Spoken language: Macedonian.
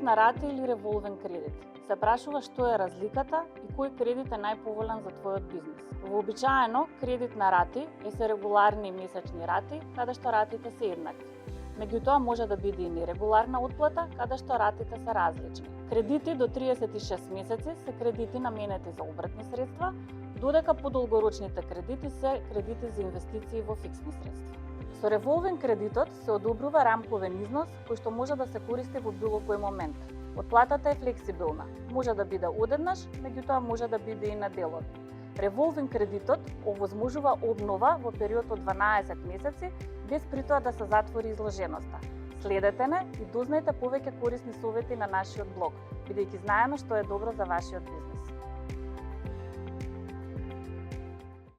на рате или револвен кредит? Се прашува што е разликата и кој кредит е најповолен за твојот бизнис. Вообичаено, кредит на рати се регуларни месечни рати, каде што ратите се еднакви. Меѓутоа може да биде и нерегуларна отплата, каде што ратите се различни. Кредити до 36 месеци се кредити наменети за обртни средства, додека подолгорочните кредити се кредити за инвестиции во фиксни средства. Со револвен кредитот се одобрува рамковен износ кој што може да се користи во било кој момент. Отплатата е флексибилна, може да биде одеднаш, меѓутоа може да биде и на делови. Револвен кредитот овозможува обнова во период од 12 месеци, без притоа да се затвори изложеноста. Следете не и дознајте повеќе корисни совети на нашиот блог, бидејќи знаеме што е добро за вашиот бизнес.